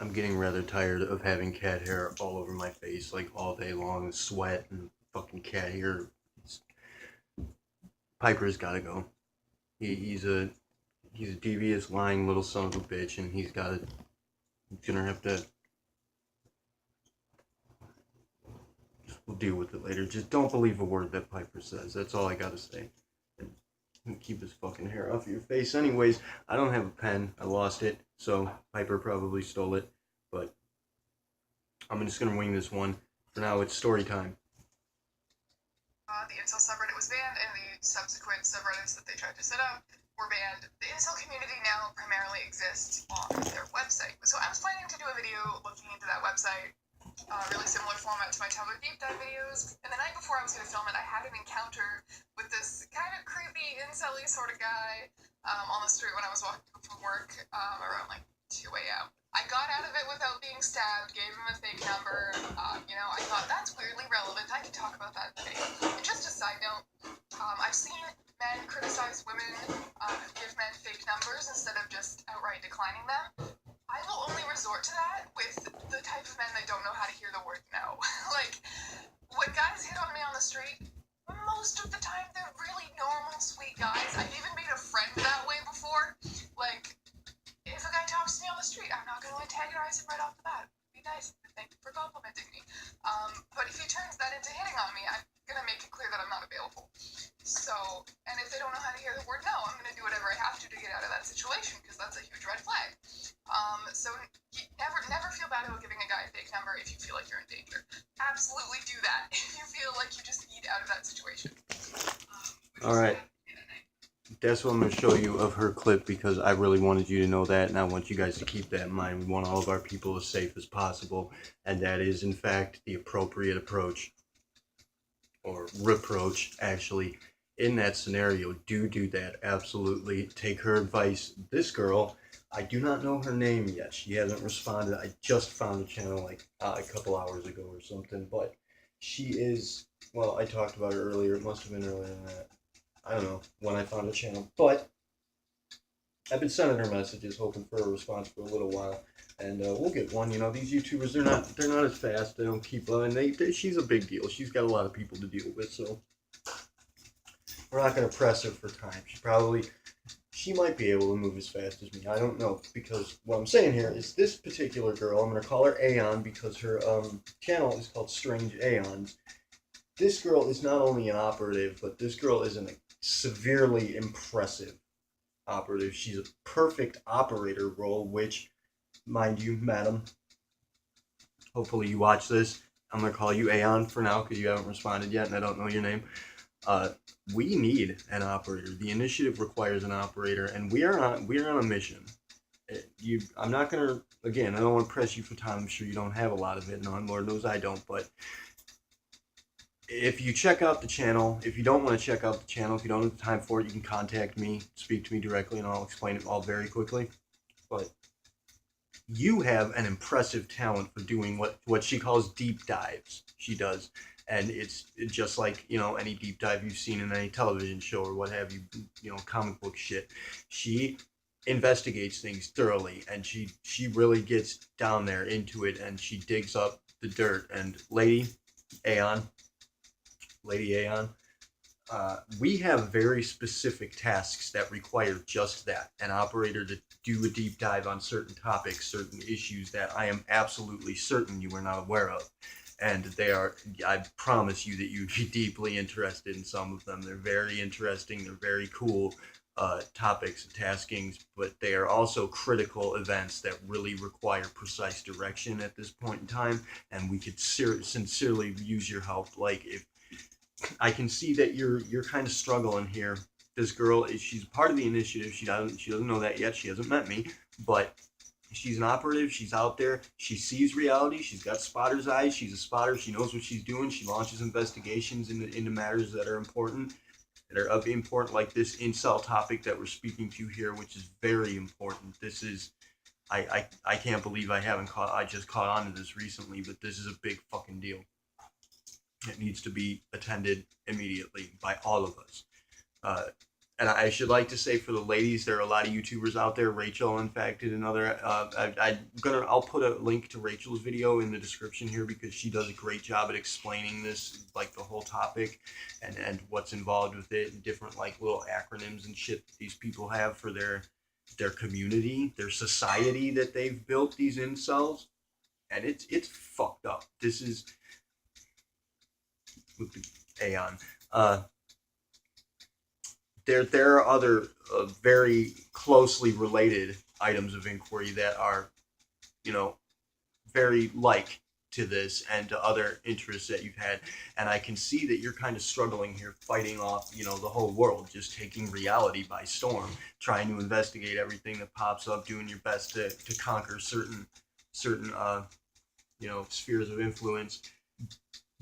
I'm getting rather tired of having cat hair all over my face, like all day long, sweat and fucking cat hair. Piper's gotta go. He's a devious, lying little son of a bitch, and he's gonna have to. We'll deal with it later. Just don't believe a word that Piper says. That's all I gotta say. And keep his fucking hair off your face. Anyways, I don't have a pen. I lost it, so Piper probably stole it. But I'm just gonna wing this one. For now, it's story time. The Incel subreddit was banned, and the subsequent subreddits that they tried to set up were banned. The Incel community now primarily exists on their website. So I was planning to do a video looking into that website, really similar format to my Tumblr deep dive videos. And the night before I was going to film it, I had an encounter with this kind of creepy, incel-y sort of guy on the street when I was walking from work around like 2 a.m. I got out of it without being stabbed, gave him a fake number. I thought that's weirdly relevant. I can talk about that today. And just a side note, I've seen men criticize women who give men fake numbers instead of just outright declining them. I will only resort to that with the type of men that don't know how to hear the word no. Like, when guys hit on me on the street, most of the time they're really normal, sweet guys. I've even made a friend that way before. Like, if a guy talks to me on the street, I'm not going to antagonize him right off the bat. Be nice. Thank you for complimenting me. But if he turns that into hitting on me, I'm going to make it clear that I'm not available. So, and if they don't know how to hear the word no, I'm going to do whatever I have to get out of that situation, because that's a huge red flag. So never feel bad about giving a guy a fake number if you feel like you're in danger. Absolutely do that if you feel like you just need out of that situation. All right. That's what I'm going to show you of her clip because I really wanted you to know that, and I want you guys to keep that in mind. We want all of our people as safe as possible, and that is, in fact, the appropriate approach, or reproach, actually, in that scenario. Do that, absolutely. Take her advice. This girl, I do not know her name yet. She hasn't responded. I just found the channel like a couple hours ago or something, but she is, well, I talked about her earlier. It must have been earlier than that. I don't know when I found the channel, but I've been sending her messages, hoping for a response for a little while, and we'll get one. You know, these YouTubers, they're not as fast. They don't keep and she's a big deal. She's got a lot of people to deal with, so we're not gonna press her for time. She might be able to move as fast as me. I don't know, because what I'm saying here is this particular girl. I'm gonna call her Aeon because her channel is called Strange Aeons. This girl is not only an operative, but this girl is an severely impressive operative. She's a perfect operator role, which, mind you, madam, hopefully you watch this. I'm going to call you Aeon for now because you haven't responded yet and I don't know your name. We need an operator. The initiative requires an operator, and we are on a mission. I'm not going to, again, I don't want to press you for time. I'm sure you don't have a lot of it, and Lord knows I don't, but if you check out the channel, if you don't want to check out the channel, if you don't have time for it, you can contact me, speak to me directly, and I'll explain it all very quickly. But you have an impressive talent for doing what she calls deep dives. She does, and it's just like, you know, any deep dive you've seen in any television show or what have you, you know, comic book shit. She investigates things thoroughly, and she really gets down there into it, and she digs up the dirt. And Lady Aeon, we have very specific tasks that require just that. An operator to do a deep dive on certain topics, certain issues that I am absolutely certain you are not aware of. And I promise you that you'd be deeply interested in some of them. They're very interesting, they're very cool topics and taskings, but they are also critical events that really require precise direction at this point in time. And we could sincerely use your help. Like, if I can see that you're kind of struggling here. This girl she's part of the initiative. She doesn't know that yet. She hasn't met me, but she's an operative. She's out there. She sees reality. She's got spotter's eyes. She's a spotter. She knows what she's doing. She launches investigations into matters that are important, like this incel topic that we're speaking to here, which is very important. This is I can't believe I just caught on to this recently, but this is a big fucking deal. It needs to be attended immediately by all of us. and I should like to say for the ladies, there are a lot of YouTubers out there. Rachel, in fact, did another. I'll put a link to Rachel's video in the description here because she does a great job at explaining this, like the whole topic, and what's involved with it, and different like little acronyms and shit that these people have for their community, their society that they've built. These incels, and it's fucked up. This is with the Aeon. There are other very closely related items of inquiry that are, you know, very like to this and to other interests that you've had, and I can see that you're kind of struggling here, fighting off, you know, the whole world, just taking reality by storm, trying to investigate everything that pops up, doing your best to conquer certain you know, spheres of influence.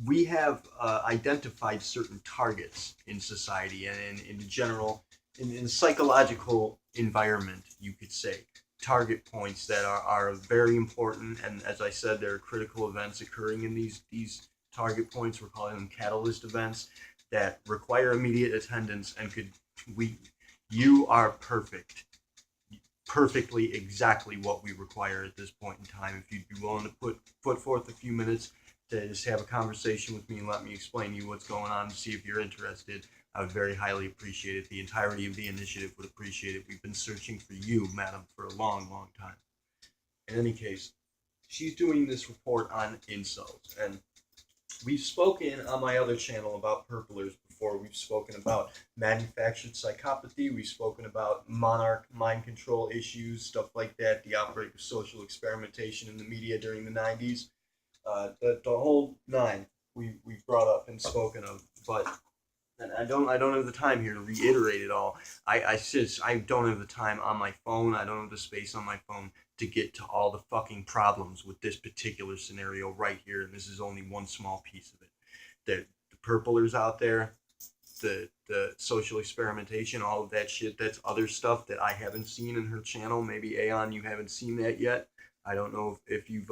We have identified certain targets in society and in general, in psychological environment, you could say, target points that are very important. And as I said, there are critical events occurring in these target points. We're calling them catalyst events that require immediate attendance and could we you are perfectly exactly what we require at this point in time. If you'd be willing to put forth a few minutes to just have a conversation with me and let me explain to you what's going on to see if you're interested, I would very highly appreciate it. The entirety of the initiative would appreciate it. We've been searching for you, madam, for a long, long time. In any case, she's doing this report on incels, and we've spoken on my other channel about purplers before. We've spoken about manufactured psychopathy. We've spoken about monarch mind control issues, stuff like that, the outbreak of social experimentation in the media during the 90s. The whole nine we've brought up and spoken of, but and I don't have the time here to reiterate it all. I don't have the time on my phone. I don't have the space on my phone to get to all the fucking problems with this particular scenario right here, and this is only one small piece of it. The purplers out there, the social experimentation, all of that shit. That's other stuff that I haven't seen in her channel. Maybe Aeon, you haven't seen that yet. I don't know if you've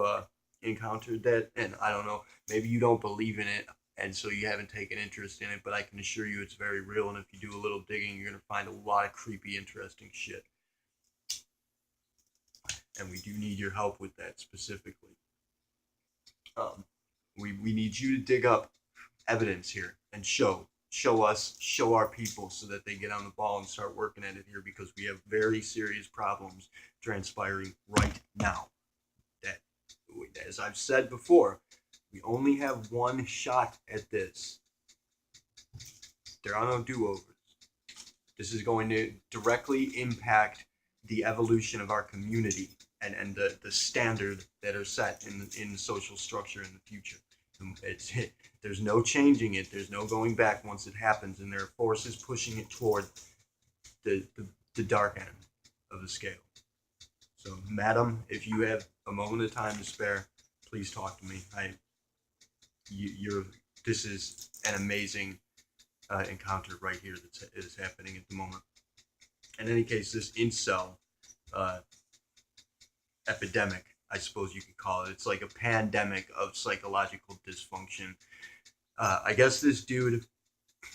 encountered that, and I don't know. Maybe you don't believe in it, and so you haven't taken interest in it. But I can assure you, it's very real. And if you do a little digging, you're gonna find a lot of creepy, interesting shit. And we do need your help with that specifically. Um, we need you to dig up evidence here and show our people so that they get on the ball and start working at it here because we have very serious problems transpiring right now. That, as I've said before, we only have one shot at this. There are no do-overs. This is going to directly impact the evolution of our community and the standard that are set in social structure in the future. It's there's no changing it. There's no going back once it happens, and there are forces pushing it toward the dark end of the scale. So, madam, if you have a moment of time to spare, please talk to me. You're this is an amazing encounter right here that is happening at the moment. In any case, this incel epidemic, I suppose you could call it. It's like a pandemic of psychological dysfunction. I guess this dude,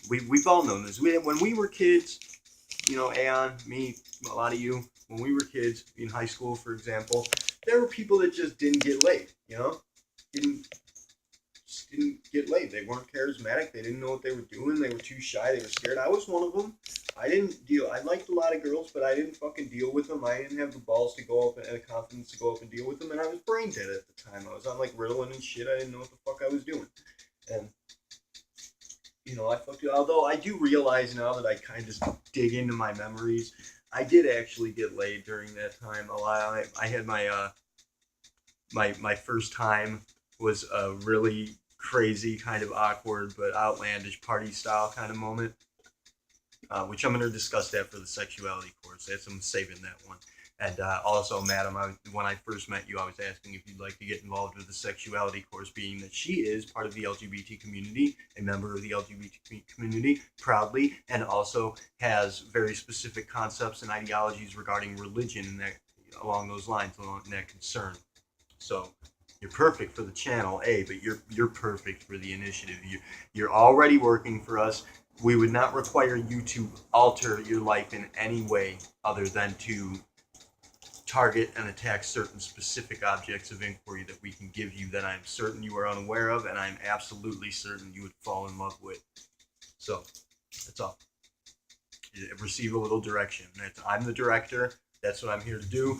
we've all known this. When we were kids, you know, Aeon, me, a lot of you, when we were kids in high school, for example, there were people that just didn't get laid, you know? Didn't get laid. They weren't charismatic. They didn't know what they were doing. They were too shy. They were scared. I was one of them. I didn't deal. I liked a lot of girls, but I didn't fucking deal with them. I didn't have the balls to go up and the confidence to go up and deal with them. And I was brain dead at the time. I was on like Ritalin and shit. I didn't know what the fuck I was doing. And you know, I fucked it. Although I do realize now that I kind of dig into my memories, I did actually get laid during that time a lot. I had my first time was a really crazy, kind of awkward but outlandish party style kind of moment, which I'm going to discuss that for the sexuality course. I'm saving that one. And also, madam, when I first met you, I was asking if you'd like to get involved with the sexuality course, being that she is part of the LGBT community, a member of the LGBT community, proudly, and also has very specific concepts and ideologies regarding religion and that along those lines, along that concern. So you're perfect for the channel, A, but you're perfect for the initiative. You're already working for us. We would not require you to alter your life in any way other than to target and attack certain specific objects of inquiry that we can give you that I'm certain you are unaware of and I'm absolutely certain you would fall in love with. So, that's all. Receive a little direction. I'm the director. That's what I'm here to do.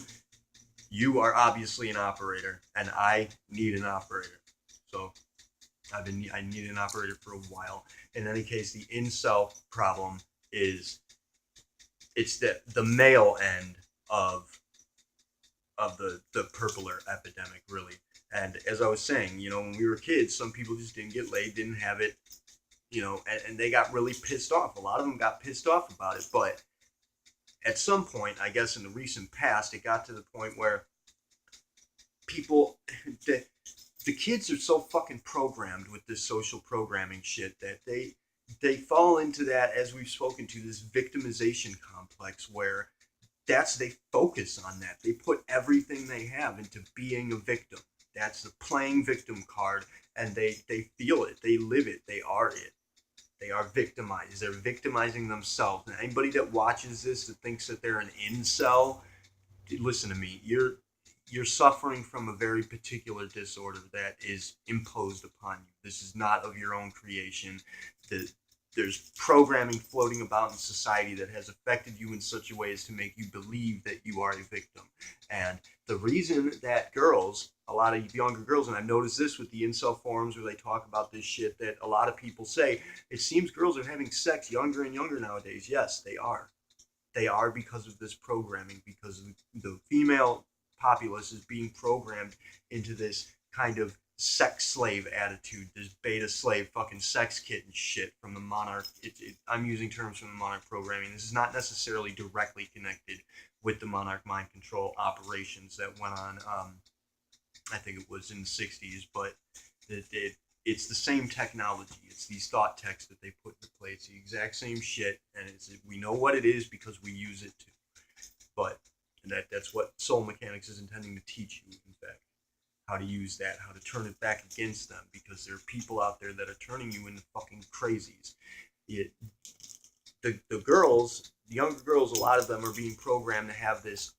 You are obviously an operator, and I need an operator. So, I need an operator for a while. In any case, the incel problem is it's the male end of the purpler epidemic, really. And as I was saying, when we were kids, some people just didn't get laid, didn't have it, and they got really pissed off. A lot of them got pissed off about it, but at some point, I guess in the recent past, it got to the point where people, the kids are so fucking programmed with this social programming shit that they fall into that, as we've spoken to, this victimization complex where they focus on that. They put everything they have into being a victim. That's the playing victim card, and they feel it, they live it, they are it. They are victimized. They're victimizing themselves. And anybody that watches this that thinks that they're an incel, listen to me. You're suffering from a very particular disorder that is imposed upon you. This is not of your own creation. The, there's programming floating about in society that has affected you in such a way as to make you believe that you are a victim. And the reason that girls, a lot of younger girls, and I've noticed this with the incel forums where they talk about this shit, that a lot of people say, it seems girls are having sex younger and younger nowadays. Yes, they are. They are, because of this programming, because the female populace is being programmed into this kind of sex slave attitude, this beta slave fucking sex kitten shit from the monarch. I'm using terms from the monarch programming. This is not necessarily directly connected with the monarch mind control operations that went on. I think it was in the 60s, but it's the same technology. It's these thought texts that they put into play. It's the exact same shit, and we know what it is because we use it too. But that's what soul mechanics is intending to teach you, in fact. How to use that, how to turn it back against them, because there are people out there that are turning you into fucking crazies. The girls, the younger girls, a lot of them are being programmed to have this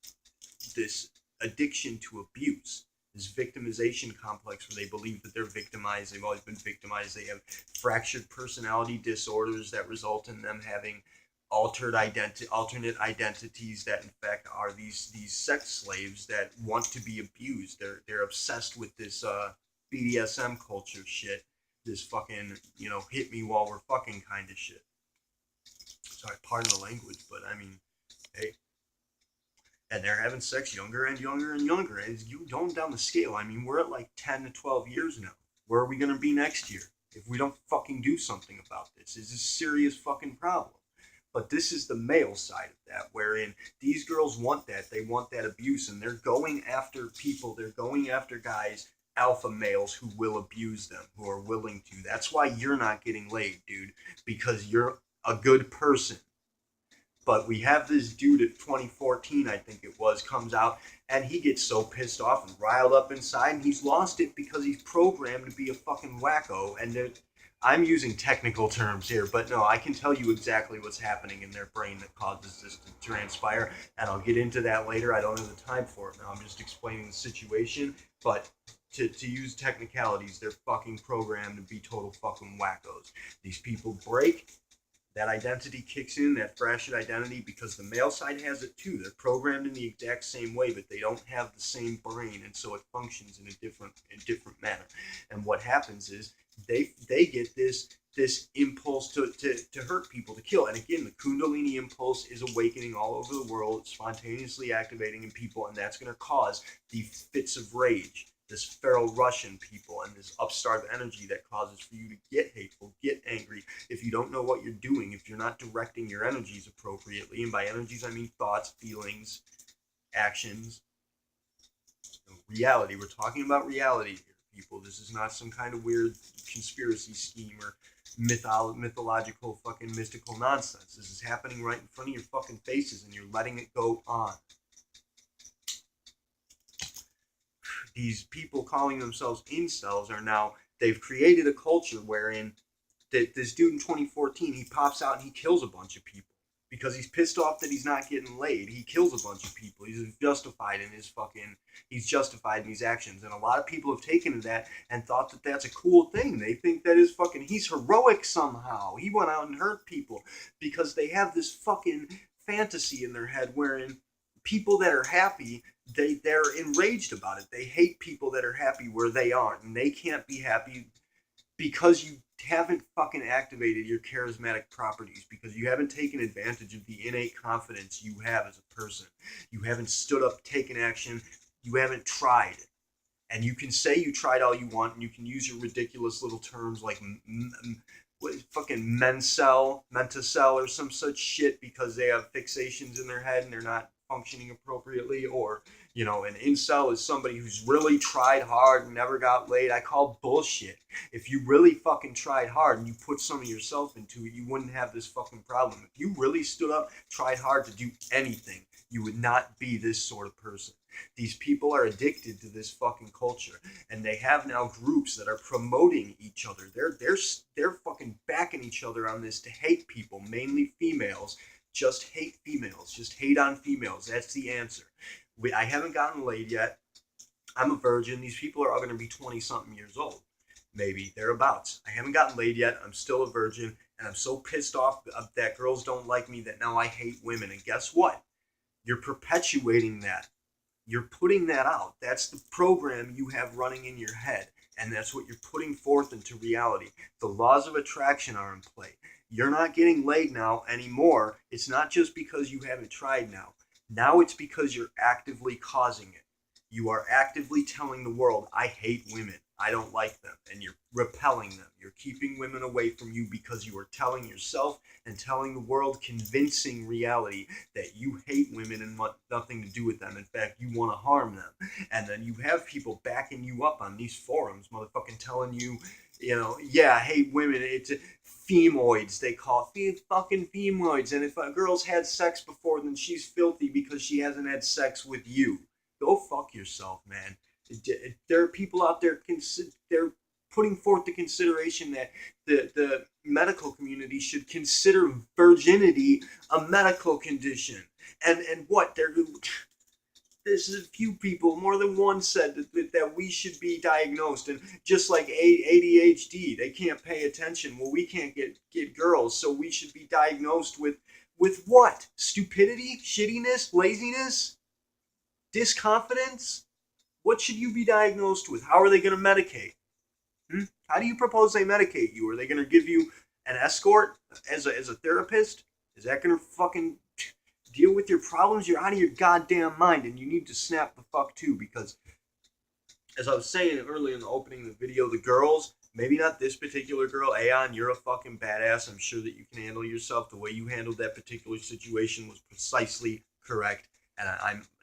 addiction to abuse, this victimization complex where they believe that they're victimized. They've always been victimized. They have fractured personality disorders that result in them having alternate identities that in fact are these sex slaves that want to be abused. They're obsessed with this BDSM culture shit, this fucking hit me while we're fucking kind of shit. Sorry, pardon the language, but I mean, hey, and they're having sex younger and younger and younger. As you going down the scale, I mean, we're at like 10 to 12 years now. Where are we going to be next year if we don't fucking do something about this? It's a serious fucking problem. But this is the male side of that, wherein these girls want that. They want that abuse, and they're going after people. They're going after guys, alpha males, who will abuse them, who are willing to. That's why you're not getting laid, dude, because you're a good person. But we have this dude at 2014, I think it was, comes out and he gets so pissed off and riled up inside, and he's lost it because he's programmed to be a fucking wacko. And I'm using technical terms here, but no, I can tell you exactly what's happening in their brain that causes this to transpire, and I'll get into that later. I don't have the time for it now. I'm just explaining the situation, but to use technicalities, they're fucking programmed to be total fucking wackos. These people break, that identity kicks in, that fractured identity, because the male side has it too. They're programmed in the exact same way, but they don't have the same brain, and so it functions in a different manner. And what happens is they get this impulse to hurt people, to kill. And again, the Kundalini impulse is awakening all over the world. It's spontaneously activating in people, and that's going to cause the fits of rage, this feral rush in people, and this upstart energy that causes for you to get hateful, get angry. If you don't know what you're doing, if you're not directing your energies appropriately, and by energies I mean thoughts, feelings, actions, reality. We're talking about reality here, people. This is not some kind of weird conspiracy scheme or mythological fucking mystical nonsense. This is happening right in front of your fucking faces, and you're letting it go on. These people calling themselves incels are now, they've created a culture wherein This dude in 2014, he pops out and he kills a bunch of people because he's pissed off that he's not getting laid. He kills a bunch of people. He's justified in his actions, and a lot of people have taken to that and thought that that's a cool thing. They think that he's heroic somehow. He went out and hurt people because they have this fucking fantasy in their head wherein people that are happy, they're enraged about it. They hate people that are happy where they aren't, and they can't be happy because you haven't fucking activated your charismatic properties, because you haven't taken advantage of the innate confidence you have as a person. You haven't stood up, taken action. You haven't tried. And you can say you tried all you want, and you can use your ridiculous little terms like fucking mentacell, or some such shit because they have fixations in their head and they're not functioning appropriately. Or, an incel is somebody who's really tried hard and never got laid. I call bullshit. If you really fucking tried hard and you put some of yourself into it, you wouldn't have this fucking problem. If you really stood up, tried hard to do anything, you would not be this sort of person. These people are addicted to this fucking culture, and they have now groups that are promoting each other. They're fucking backing each other on this to hate people, mainly females. Just hate females. Just hate on females. That's the answer. I haven't gotten laid yet. I'm a virgin. These people are all going to be 20-something years old. Maybe, thereabouts. I haven't gotten laid yet. I'm still a virgin, and I'm so pissed off that girls don't like me that now I hate women. And guess what? You're perpetuating that. You're putting that out. That's the program you have running in your head, and that's what you're putting forth into reality. The laws of attraction are in play. You're not getting laid now anymore. It's not just because you haven't tried now. Now it's because you're actively causing it. You are actively telling the world, I hate women. I don't like them. And you're repelling them. You're keeping women away from you because you are telling yourself and telling the world, convincing reality that you hate women and want nothing to do with them. In fact, you want to harm them. And then you have people backing you up on these forums, motherfucking telling you, I hate women. It's femoids, they call it, fucking femoids. And if a girl's had sex before, then she's filthy because she hasn't had sex with you. Go fuck yourself, man. There are people out there, they're putting forth the consideration that the medical community should consider virginity a medical condition. And what? There's a few people, more than one, said that we should be diagnosed. And just like ADHD, they can't pay attention. Well, we can't get girls, so we should be diagnosed with what? Stupidity? Shittiness? Laziness? Disconfidence? What should you be diagnosed with? How are they going to medicate? How do you propose they medicate you? Are they going to give you an escort as a therapist? Is that going to fucking deal with your problems? You're out of your goddamn mind, and you need to snap the fuck too, because as I was saying earlier in the opening of the video, the girls, maybe not this particular girl, Aeon, you're a fucking badass. I'm sure that you can handle yourself. The way you handled that particular situation was precisely correct. And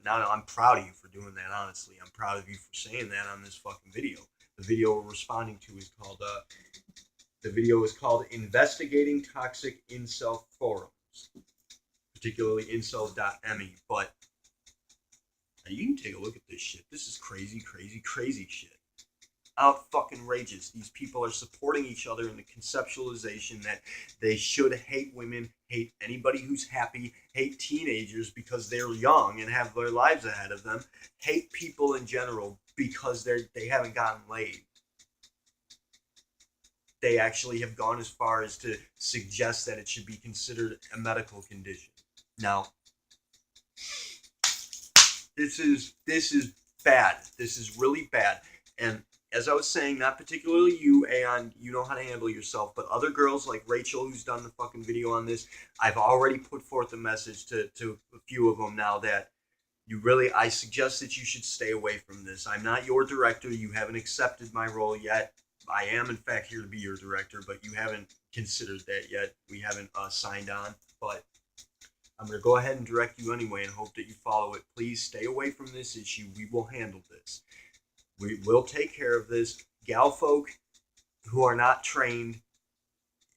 I'm proud of you for doing that, honestly. I'm proud of you for saying that on this fucking video. The video we're responding to is called Investigating Toxic Incel Forums, particularly incel.me. But you can take a look at this shit. This is crazy, crazy, crazy shit. Out fucking rages. These people are supporting each other in the conceptualization that they should hate women, hate anybody who's happy, hate teenagers because they're young and have their lives ahead of them, hate people in general because they haven't gotten laid. They actually have gone as far as to suggest that it should be considered a medical condition. Now, this is bad. This is really bad. And as I was saying, not particularly you, Aeon, you know how to handle yourself, but other girls like Rachel, who's done the fucking video on this, I've already put forth a message to a few of them now that I suggest that you should stay away from this. I'm not your director. You haven't accepted my role yet. I am, in fact, here to be your director, but you haven't considered that yet. We haven't signed on, but I'm going to go ahead and direct you anyway and hope that you follow it. Please stay away from this issue. We will handle this. We will take care of this. Gal folk who are not trained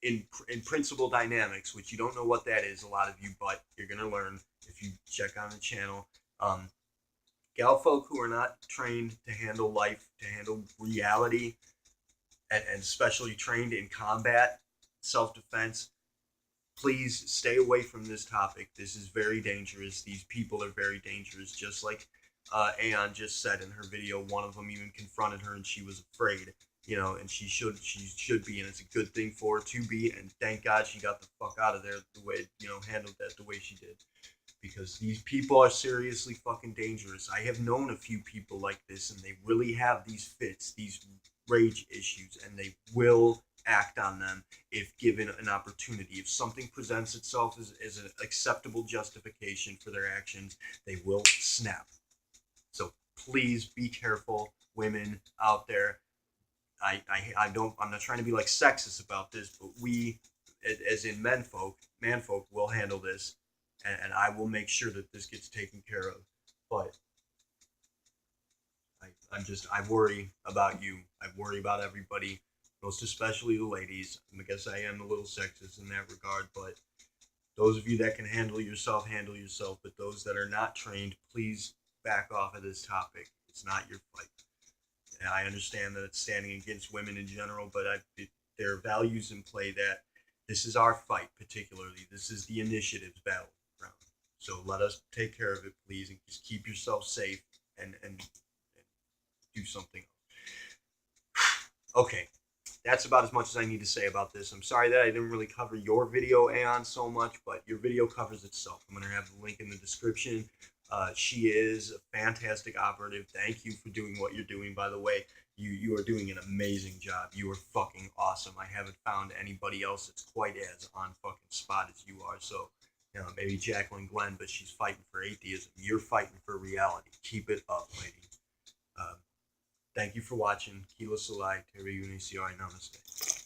in principal dynamics, which you don't know what that is, a lot of you, but you're going to learn if you check on the channel. Gal folk who are not trained to handle life, to handle reality, and especially trained in combat, self-defense, please stay away from this topic. This is very dangerous. These people are very dangerous. Just like Aeon just said in her video, one of them even confronted her and she was afraid. You know, and she should be, and it's a good thing for her to be. And thank God she got the fuck out of there the way, you know, handled that the way she did, because these people are seriously fucking dangerous. I have known a few people like this, and they really have these fits, these rage issues, and they will act on them if given an opportunity. If something presents itself as an acceptable justification for their actions, they will snap. So please be careful, women out there. I'm not trying to be like sexist about this, but we, as in man folk, will handle this, and I will make sure that this gets taken care of. But I worry about you. I worry about everybody, most especially the ladies. I guess I am a little sexist in that regard, but those of you that can handle yourself, handle yourself. But those that are not trained, please back off of this topic. It's not your fight. And I understand that it's standing against women in general, but there are values in play that this is our fight, particularly. This is the initiative's battleground. So let us take care of it, please, and just keep yourself safe and do something. Okay, that's about as much as I need to say about this. I'm sorry that I didn't really cover your video, Aeon, so much, but your video covers itself. I'm going to have the link in the description. She is a fantastic operative. Thank you for doing what you're doing, by the way. You are doing an amazing job. You are fucking awesome. I haven't found anybody else that's quite as on fucking spot as you are. So, you know, maybe Jacqueline Glenn, but she's fighting for atheism. You're fighting for reality. Keep it up, lady. Thank you for watching. Kila Salai, Terry Uniciar, Namaste.